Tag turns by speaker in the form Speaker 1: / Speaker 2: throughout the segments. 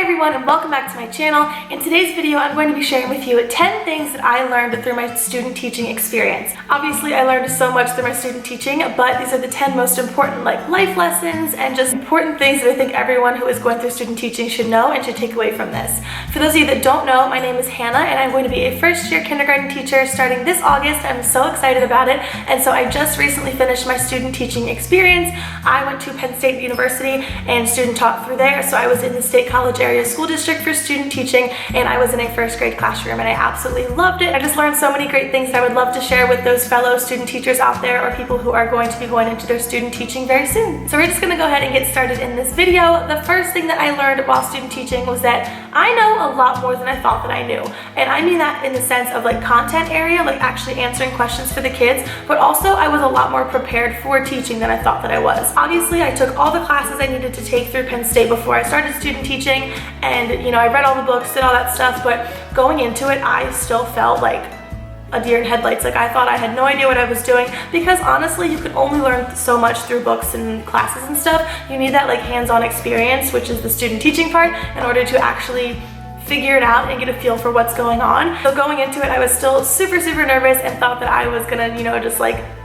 Speaker 1: everyone, and welcome back to my channel. In today's video, I'm going to be sharing with you 10 things that I learned through my student teaching experience. Obviously, I learned so much through my student teaching, but these are the 10 most important life lessons and just important things that I think everyone who is going through student teaching should know and should take away from this. For those of you that don't know, my name is Hannah, and I'm going to be a first-year kindergarten teacher starting this August. I'm so excited about it, and so I just recently finished my student teaching experience. I went to Penn State University and student taught through there, so I was in the State College area school district for student teaching, and I was in a first grade classroom, and I absolutely loved it. I just learned so many great things that I would love to share with those fellow student teachers out there or people who are going to be going into their student teaching very soon. So we're just going to go ahead and get started in this video. The first thing that I learned while student teaching was that I know a lot more than I thought that I knew, and I mean that in the sense of content area, actually answering questions for the kids, but also I was a lot more prepared for teaching than I thought that I was. Obviously, I took all the classes I needed to take through Penn State before I started student teaching, and I read all the books, did all that stuff, but going into it, I still felt like a deer in headlights. I thought I had no idea what I was doing, because honestly, you can only learn so much through books and classes and stuff. You need that hands-on experience, which is the student teaching part, in order to actually figure it out and get a feel for what's going on. So going into it, I was still super nervous and thought that I was gonna, just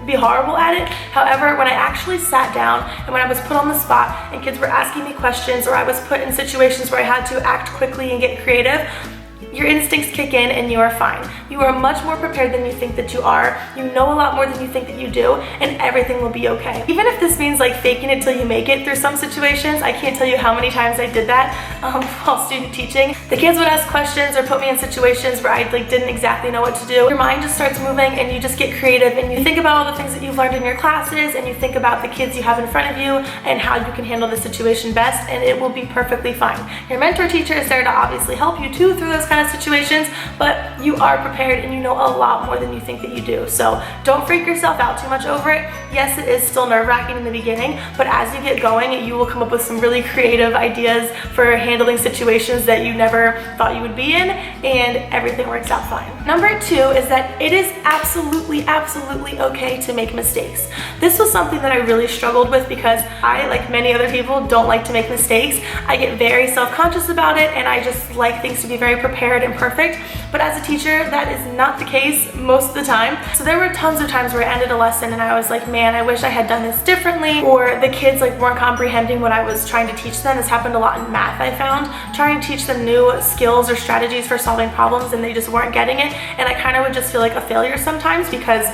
Speaker 1: be horrible at it. However, when I actually sat down and when I was put on the spot and kids were asking me questions, or I was put in situations where I had to act quickly and get creative, your instincts kick in and you are fine. You are much more prepared than you think that you are. You know a lot more than you think that you do, and everything will be okay. Even if this means faking it till you make it through some situations, I can't tell you how many times I did that while student teaching. The kids would ask questions or put me in situations where I didn't exactly know what to do. Your mind just starts moving and you just get creative, and you think about all the things that you've learned in your classes, and you think about the kids you have in front of you and how you can handle the situation best, and it will be perfectly fine. Your mentor teacher is there to obviously help you too through those kind of situations, but you are prepared and you know a lot more than you think that you do. So don't freak yourself out too much over it. Yes, it is still nerve-wracking in the beginning, but as you get going, you will come up with some really creative ideas for handling situations that you never thought you would be in, and everything works out fine. Number 2 is that it is absolutely okay to make mistakes. This was something that I really struggled with, because I, like many other people, don't like to make mistakes. I get very self-conscious about it, and I just like things to be very prepared and perfect, but as a teacher, that is not the case most of the time. So there were tons of times where I ended a lesson and I was like, man, I wish I had done this differently, or the kids weren't comprehending what I was trying to teach them. This happened a lot in math, I found, trying to teach them new skills or strategies for solving problems, and they just weren't getting it, and I kind of would just feel like a failure sometimes, because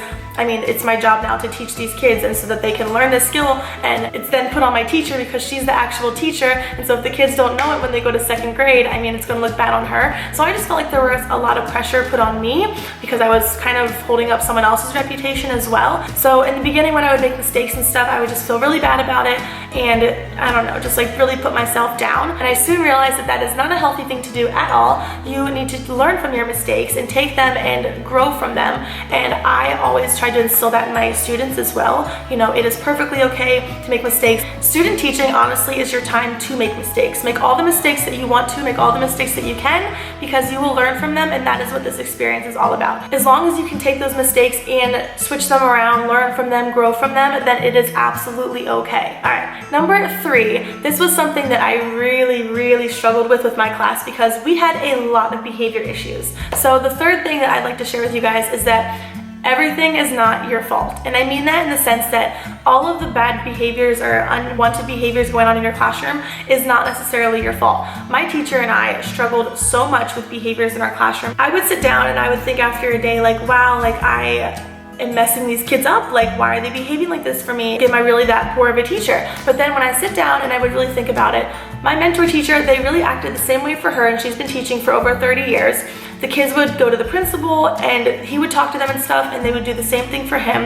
Speaker 1: it's my job now to teach these kids, and so that they can learn this skill, and it's then put on my teacher because she's the actual teacher, and so if the kids don't know it when they go to 2nd grade, it's going to look bad on her. So I just felt like there was a lot of pressure put on me, because I was kind of holding up someone else's reputation as well. So in the beginning, when I would make mistakes and stuff, I would just feel really bad about it, and I don't know, just really put myself down. And I soon realized that that is not a healthy thing to do at all. You need to learn from your mistakes and take them and grow from them, and I always try to instill that in my students as well. It is perfectly okay to make mistakes. Student teaching, honestly, is your time to make mistakes. Make all the mistakes that you want to, make all the mistakes that you can, because you will learn from them, and that is what this experience is all about. As long as you can take those mistakes and switch them around, learn from them, grow from them, then it is absolutely okay. All right, number 3, this was something that I really struggled with my class, because we had a lot of behavior issues. So the third thing that I'd like to share with you guys is that everything is not your fault. And I mean that in the sense that all of the bad behaviors or unwanted behaviors going on in your classroom is not necessarily your fault. My teacher and I struggled so much with behaviors in our classroom. I would sit down and I would think after a day wow, I am messing these kids up. Why are they behaving like this for me? Am I really that poor of a teacher? But then when I sit down and I would really think about it, my mentor teacher, they really acted the same way for her, and she's been teaching for over 30 years. The kids would go to the principal and he would talk to them and stuff, and they would do the same thing for him.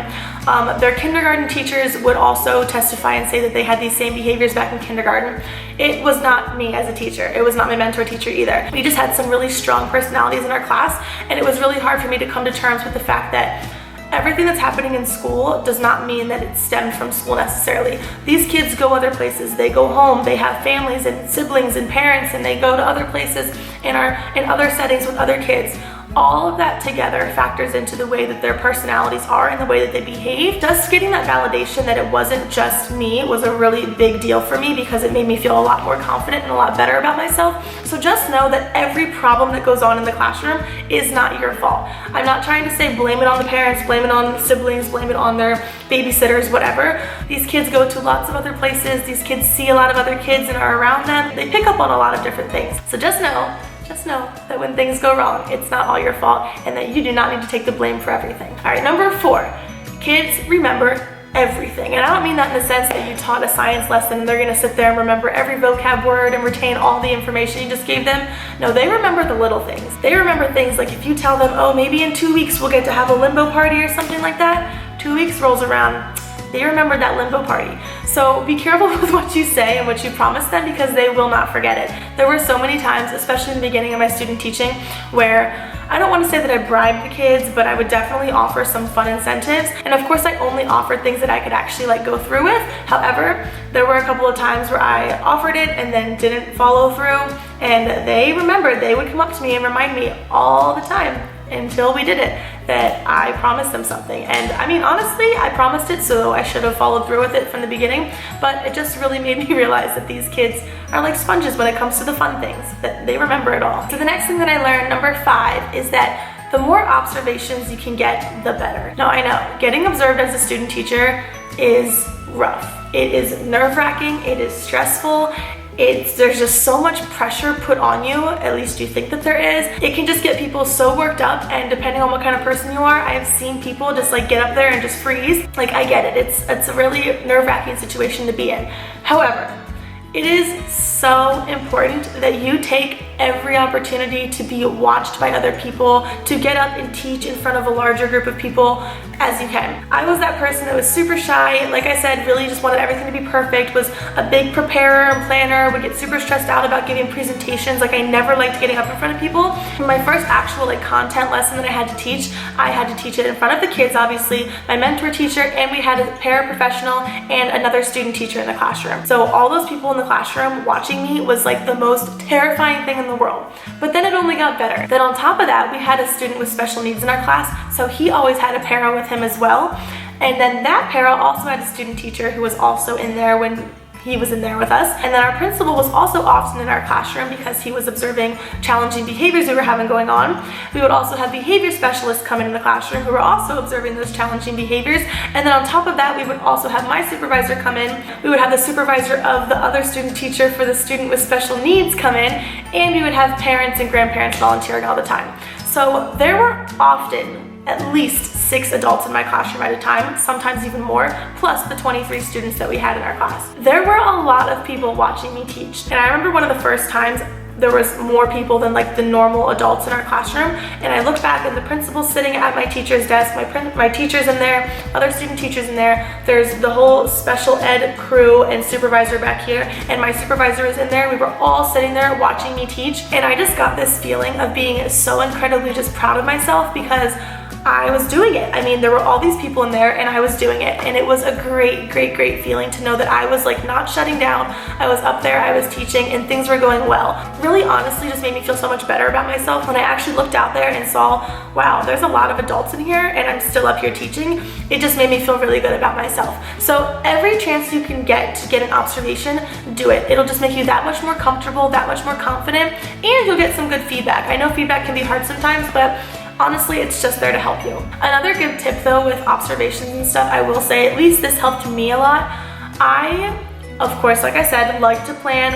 Speaker 1: Their kindergarten teachers would also testify and say that they had these same behaviors back in kindergarten. It was not me as a teacher. It was not my mentor teacher either. We just had some really strong personalities in our class, and it was really hard for me to come to terms with the fact that everything that's happening in school does not mean that it stemmed from school necessarily. These kids go other places. They go home. They have families and siblings and parents, and they go to other places and are in other settings with other kids. all of that together factors into the way that their personalities are and the way that they behave. Just getting that validation that it wasn't just me was a really big deal for me, because it made me feel a lot more confident and a lot better about myself. So just know that every problem that goes on in the classroom is not your fault. I'm not trying to say blame it on the parents, blame it on the siblings, blame it on their babysitters, whatever. These kids go to lots of other places. These kids see a lot of other kids and are around them. They pick up on a lot of different things. So just know that when things go wrong, it's not all your fault, and that you do not need to take the blame for everything. All right, number 4, kids remember everything. And I don't mean that in the sense that you taught a science lesson and they're gonna sit there and remember every vocab word and retain all the information you just gave them. No, they remember the little things. They remember things like if you tell them, oh, maybe in 2 weeks we'll get to have a limbo party or something like that, 2 weeks rolls around, they remember that limbo party. So be careful with what you say and what you promise them, because they will not forget it. There were so many times, especially in the beginning of my student teaching, where I don't want to say that I bribed the kids, but I would definitely offer some fun incentives. And of course, I only offered things that I could actually like go through with. However, there were a couple of times where I offered it and then didn't follow through, and they remembered. They would come up to me and remind me all the time until we did it that I promised them something. And I mean, honestly, I promised it, so I should have followed through with it from the beginning, but it just really made me realize that these kids are like sponges when it comes to the fun things, that they remember it all. So the next thing that I learned, number 5, is that the more observations you can get, the better. Now, I know getting observed as a student teacher is rough. It is nerve-wracking, it is stressful. There's just so much pressure put on you, at least you think that there is. It can just get people so worked up, and depending on what kind of person you are, I have seen people just like get up there and just freeze. Like, I get it, it's a really nerve-wracking situation to be in. However, it is so important that you take every opportunity to be watched by other people, to get up and teach in front of a larger group of people as you can. I was that person that was super shy, like I said, really just wanted everything to be perfect, was a big preparer and planner, would get super stressed out about giving presentations. Like, I never liked getting up in front of people. My first actual like content lesson that I had to teach it in front of the kids, obviously, my mentor teacher, and we had a paraprofessional and another student teacher in the classroom. So all those people in the classroom watching me was like the most terrifying thing in the world. But then it only got better. Then on top of that, we had a student with special needs in our class, so he always had a para with him as well. And then that para also had a student teacher who was also in there when he was in there with us. And then our principal was also often in our classroom because he was observing challenging behaviors we were having going on. We would also have behavior specialists come in the classroom who were also observing those challenging behaviors. And then on top of that, we would also have my supervisor come in. We would have the supervisor of the other student teacher for the student with special needs come in, and we would have parents and grandparents volunteering all the time. So there were often at least 6 adults in my classroom at a time, sometimes even more, plus the 23 students that we had in our class. There were a lot of people watching me teach, and I remember one of the first times there was more people than like the normal adults in our classroom, and I looked back and the principal's sitting at my teacher's desk, my teacher's in there, other student teachers in there, there's the whole special ed crew and supervisor back here, and my supervisor was in there. We were all sitting there watching me teach, and I just got this feeling of being so incredibly just proud of myself because I was doing it. I mean, there were all these people in there and I was doing it, and it was a great, great, great feeling to know that I was like not shutting down. I was up there, I was teaching, and things were going well. Really honestly just made me feel so much better about myself when I actually looked out there and saw, wow, there's a lot of adults in here and I'm still up here teaching. It just made me feel really good about myself. So every chance you can get to get an observation, do it. It'll just make you that much more comfortable, that much more confident, and you'll get some good feedback. I know feedback can be hard sometimes, but honestly, it's just there to help you. Another good tip though with observations and stuff, I will say, at least this helped me a lot. I, of course, like I said, like to plan,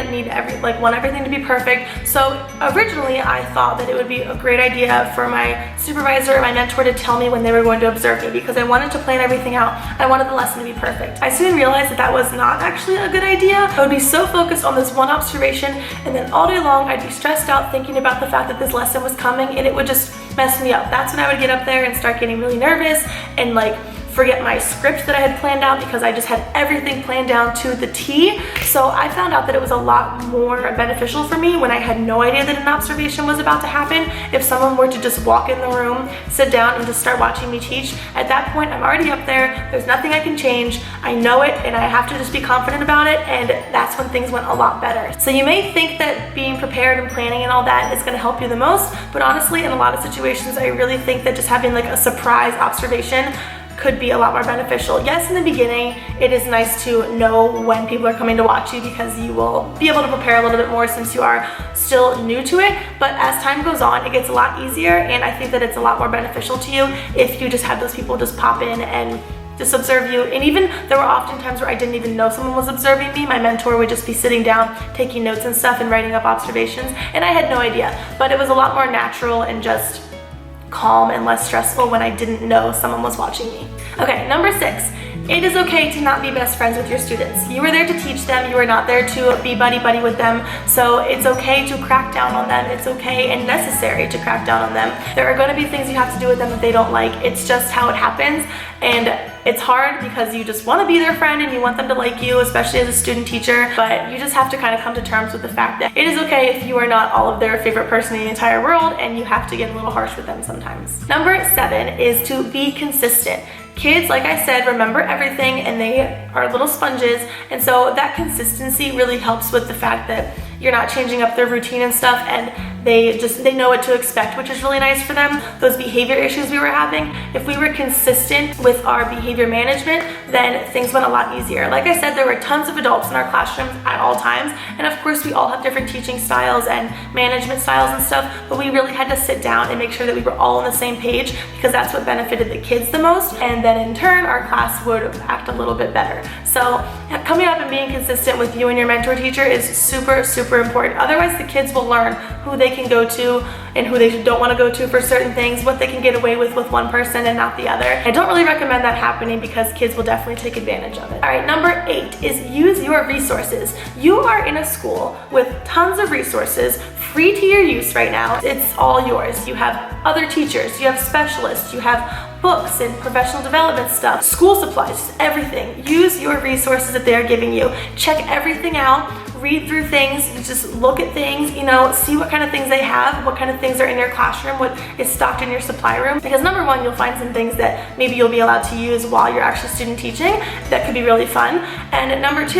Speaker 1: want everything to be perfect. So originally I thought that it would be a great idea for my supervisor or my mentor to tell me when they were going to observe me, because I wanted to plan everything out. I wanted the lesson to be perfect. I soon realized that that was not actually a good idea. I would be so focused on this one observation, and then all day long I'd be stressed out thinking about the fact that this lesson was coming, and it would just mess me up. That's when I would get up there and start getting really nervous and like forget my script that I had planned out because I just had everything planned down to the T. So I found out that it was a lot more beneficial for me when I had no idea that an observation was about to happen. If someone were to just walk in the room, sit down, and just start watching me teach, at that point I'm already up there, there's nothing I can change, I know it, and I have to just be confident about it, and that's when things went a lot better. So you may think that being prepared and planning and all that is going to help you the most, but honestly in a lot of situations I really think that just having like a surprise observation could be a lot more beneficial. Yes, in the beginning, it is nice to know when people are coming to watch you because you will be able to prepare a little bit more since you are still new to it, but as time goes on, it gets a lot easier, and I think that it's a lot more beneficial to you if you just have those people just pop in and just observe you. And even there were often times where I didn't even know someone was observing me. My mentor would just be sitting down, taking notes and stuff and writing up observations, and I had no idea, but it was a lot more natural and just calm and less stressful when I didn't know someone was watching me. Okay, number 6. It is okay to not be best friends with your students. You are there to teach them, you are not there to be buddy-buddy with them, so it's okay to crack down on them. It's okay and necessary to crack down on them. There are going to be things you have to do with them that they don't like. It's just how it happens, and it's hard because you just want to be their friend and you want them to like you, especially as a student teacher, but you just have to kind of come to terms with the fact that it is okay if you are not all of their favorite person in the entire world, and you have to get a little harsh with them sometimes. Number 7 is to be consistent. Kids, like I said, remember everything, and they are little sponges, and so that consistency really helps with the fact that you're not changing up their routine and stuff, and they know what to expect, which is really nice for them. Those behavior issues we were having, if we were consistent with our behavior management, then things went a lot easier. Like I said, there were tons of adults in our classrooms at all times, and of course we all have different teaching styles and management styles and stuff, but we really had to sit down and make sure that we were all on the same page, because that's what benefited the kids the most, and then in turn our class would act a little bit better. So coming up and being consistent with you and your mentor teacher is super, super important. Otherwise the kids will learn who they can go to and who they don't want to go to for certain things, what they can get away with one person and not the other. I don't really recommend that happening because kids will definitely take advantage of it. All right, number 8 is use your resources. You are in a school with tons of resources free to your use right now. It's all yours. You have other teachers, you have specialists, you have books and professional development stuff, school supplies, everything. Use your resources that they're giving you. Check everything out. Read through things, just look at things, see what kind of things they have, what kind of things are in your classroom, what is stocked in your supply room. Because number 1, you'll find some things that maybe you'll be allowed to use while you're actually student teaching that could be really fun. And number 2,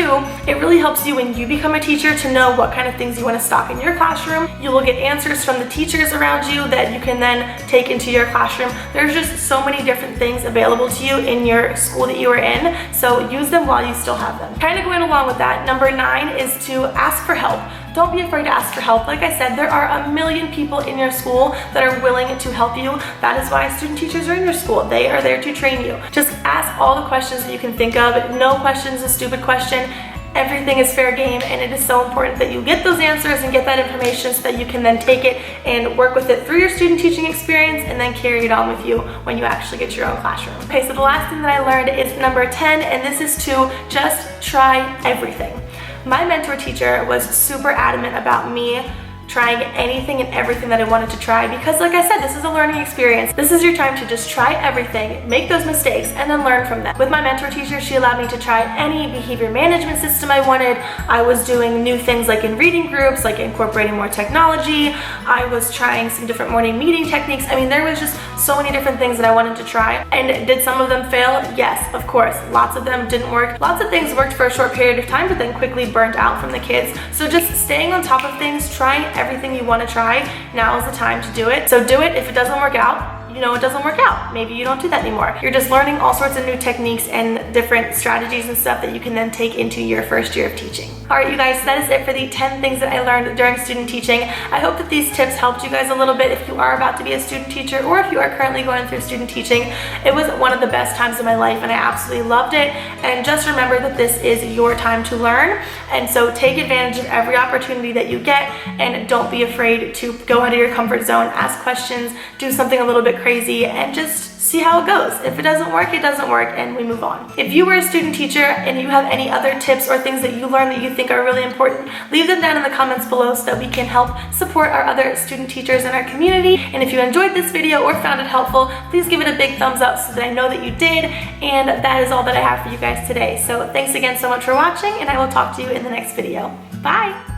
Speaker 1: it really helps you when you become a teacher to know what kind of things you want to stock in your classroom. You will get answers from the teachers around you that you can then take into your classroom. There's just so many different things available to you in your school that you are in, so use them while you still have them. Kind of going along with that, number 9 is to ask for help. Don't be afraid to ask for help. Like I said, there are a million people in your school that are willing to help you. That is why student teachers are in your school. They are there to train you. Just ask all the questions that you can think of. No question is a stupid question. Everything is fair game, and it is so important that you get those answers and get that information so that you can then take it and work with it through your student teaching experience and then carry it on with you when you actually get your own classroom. Okay, so the last thing that I learned is number 10, and this is to just try everything. My mentor teacher was super adamant about me trying anything and everything that I wanted to try, because like I said, this is a learning experience. This is your time to just try everything, make those mistakes, and then learn from them. With my mentor teacher, she allowed me to try any behavior management system I wanted. I was doing new things like in reading groups, like incorporating more technology. I was trying some different morning meeting techniques. I mean, there was just so many different things that I wanted to try. And did some of them fail? Yes, of course. Lots of them didn't work. Lots of things worked for a short period of time, but then quickly burnt out from the kids. So just staying on top of things, trying everything you want to try, now is the time to do it. So do it. If it doesn't work out, it doesn't work out. Maybe you don't do that anymore. You're just learning all sorts of new techniques and different strategies and stuff that you can then take into your first year of teaching. All right, you guys, that is it for the 10 things that I learned during student teaching. I hope that these tips helped you guys a little bit if you are about to be a student teacher or if you are currently going through student teaching. It was one of the best times of my life and I absolutely loved it. And just remember that this is your time to learn. And so take advantage of every opportunity that you get, and don't be afraid to go out of your comfort zone, ask questions, do something a little bit crazy, and just see how it goes. If it doesn't work, it doesn't work, and we move on. If you were a student teacher and you have any other tips or things that you learned that you think are really important, leave them down in the comments below so that we can help support our other student teachers in our community. And if you enjoyed this video or found it helpful, please give it a big thumbs up so that I know that you did. And that is all that I have for you guys today. So thanks again so much for watching, and I will talk to you in the next video. Bye!